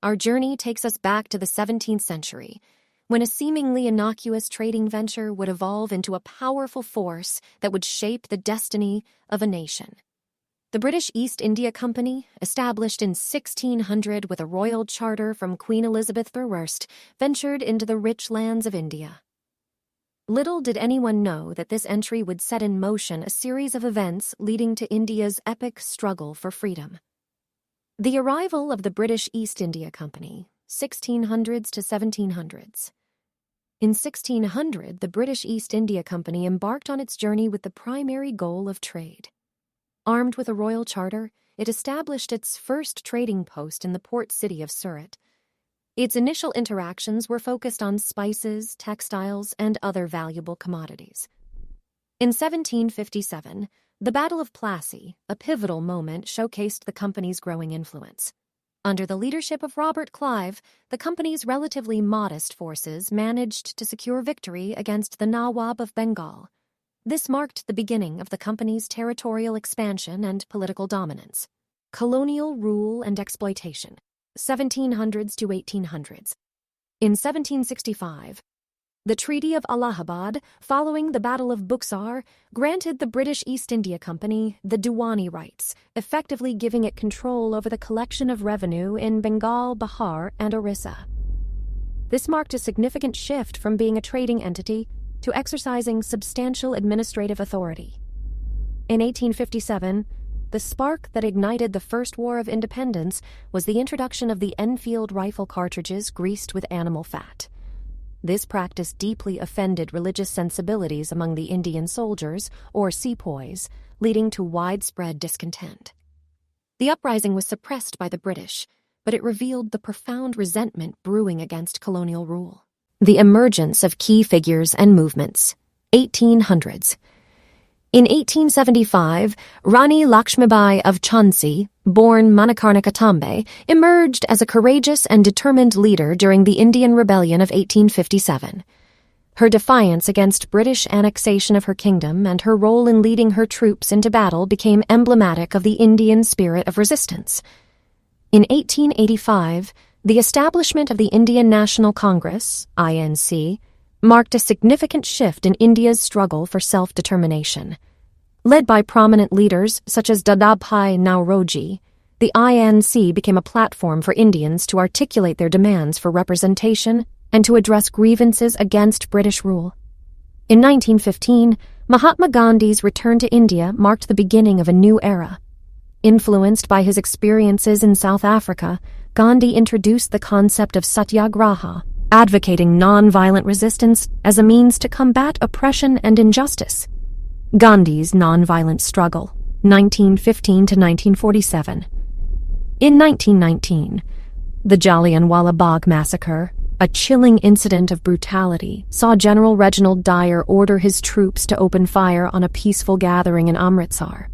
Our journey takes us back to the 17th century, when a seemingly innocuous trading venture would evolve into a powerful force that would shape the destiny of a nation. The British East India Company, established in 1600 with a royal charter from Queen Elizabeth I, ventured into the rich lands of India. Little did anyone know that this entry would set in motion a series of events leading to India's epic struggle for freedom. The arrival of the British East India Company, 1600s to 1700s. In 1600, the British East India Company embarked on its journey with the primary goal of trade. Armed with a royal charter, it established its first trading post in the port city of Surat. Its initial interactions were focused on spices, textiles, and other valuable commodities. In 1757, the Battle of Plassey, a pivotal moment, showcased the company's growing influence. Under the leadership of Robert Clive, the company's relatively modest forces managed to secure victory against the Nawab of Bengal. This marked the beginning of the company's territorial expansion and political dominance. Colonial rule and exploitation, 1700s to 1800s. In 1765, the Treaty of Allahabad, following the Battle of Buxar, granted the British East India Company the Diwani rights, effectively giving it control over the collection of revenue in Bengal, Bihar, and Orissa. This marked a significant shift from being a trading entity to exercising substantial administrative authority. In 1857, the spark that ignited the First War of Independence was the introduction of the Enfield rifle cartridges greased with animal fat. This practice deeply offended religious sensibilities among the Indian soldiers, or sepoys, leading to widespread discontent. The uprising was suppressed by the British, but it revealed the profound resentment brewing against colonial rule. The emergence of key figures and movements, 1800s. In 1875, Rani Lakshmibai of Jhansi, born Manikarnika Tambe, emerged as a courageous and determined leader during the Indian Rebellion of 1857. Her defiance against British annexation of her kingdom and her role in leading her troops into battle became emblematic of the Indian spirit of resistance. In 1885, the establishment of the Indian National Congress, INC, marked a significant shift in India's struggle for self-determination. Led by prominent leaders such as Dadabhai Nauroji, the INC became a platform for Indians to articulate their demands for representation and to address grievances against British rule. In 1915, Mahatma Gandhi's return to India marked the beginning of a new era. Influenced by his experiences in South Africa, Gandhi introduced the concept of satyagraha, advocating non-violent resistance as a means to combat oppression and injustice. Gandhi's non-violent struggle, 1915 to 1947. In 1919, the Jallianwala Bagh massacre, a chilling incident of brutality, saw General Reginald Dyer order his troops to open fire on a peaceful gathering in Amritsar.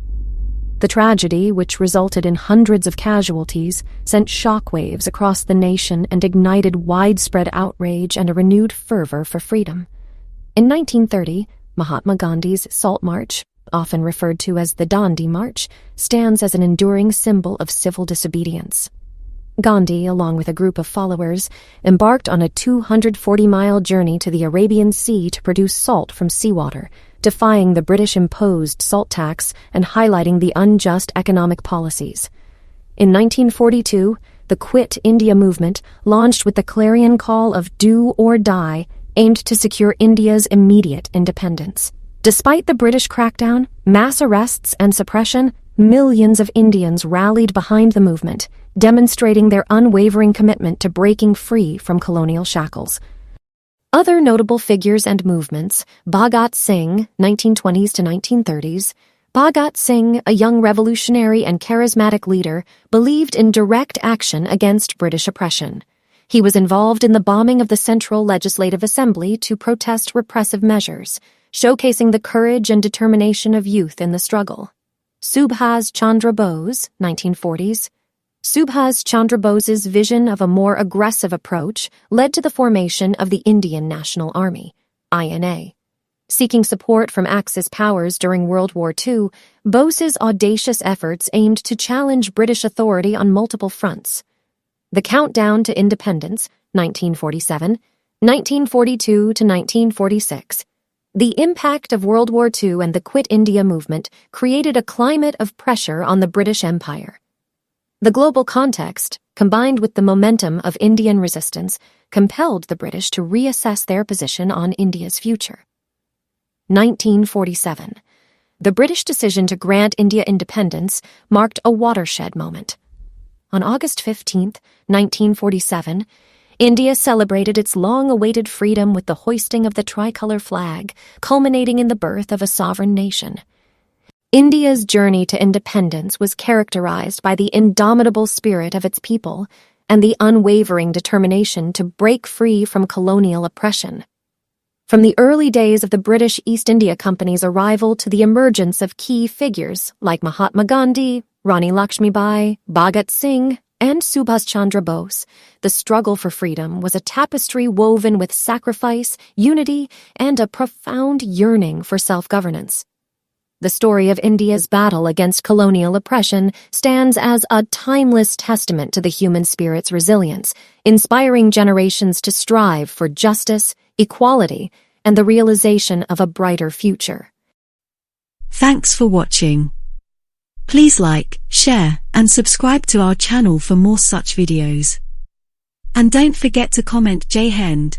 The tragedy, which resulted in hundreds of casualties, sent shockwaves across the nation and ignited widespread outrage and a renewed fervor for freedom. In 1930, Mahatma Gandhi's Salt March, often referred to as the Dandi March, stands as an enduring symbol of civil disobedience. Gandhi, along with a group of followers, embarked on a 240-mile journey to the Arabian Sea to produce salt from seawater, defying the British-imposed salt tax and highlighting the unjust economic policies. In 1942, the Quit India movement, launched with the clarion call of "Do or Die," aimed to secure India's immediate independence. Despite the British crackdown, mass arrests, and suppression, millions of Indians rallied behind the movement, demonstrating their unwavering commitment to breaking free from colonial shackles. Other notable figures and movements: Bhagat Singh, 1920s to 1930s. Bhagat Singh, a young revolutionary and charismatic leader, believed in direct action against British oppression. He was involved in the bombing of the Central Legislative Assembly to protest repressive measures, showcasing the courage and determination of youth in the struggle. Subhash Chandra Bose, 1940s. Subhash Chandra Bose's vision of a more aggressive approach led to the formation of the Indian National Army, INA. Seeking support from Axis powers during World War II, Bose's audacious efforts aimed to challenge British authority on multiple fronts. The Countdown to Independence, 1947, 1942 to 1946. The impact of World War II and the Quit India movement created a climate of pressure on the British Empire. The global context, combined with the momentum of Indian resistance, compelled the British to reassess their position on India's future. 1947. The British decision to grant India independence marked a watershed moment. On August 15, 1947, India celebrated its long-awaited freedom with the hoisting of the tricolor flag, culminating in the birth of a sovereign nation. India's journey to independence was characterized by the indomitable spirit of its people and the unwavering determination to break free from colonial oppression. From the early days of the British East India Company's arrival to the emergence of key figures like Mahatma Gandhi, Rani Lakshmibai, Bhagat Singh, and Subhash Chandra Bose, the struggle for freedom was a tapestry woven with sacrifice, unity, and a profound yearning for self-governance. The story of India's battle against colonial oppression stands as a timeless testament to the human spirit's resilience, inspiring generations to strive for justice, equality, and the realization of a brighter future. Thanks for watching. Please like, share, and subscribe to our channel for more such videos. And don't forget to comment Jai Hind.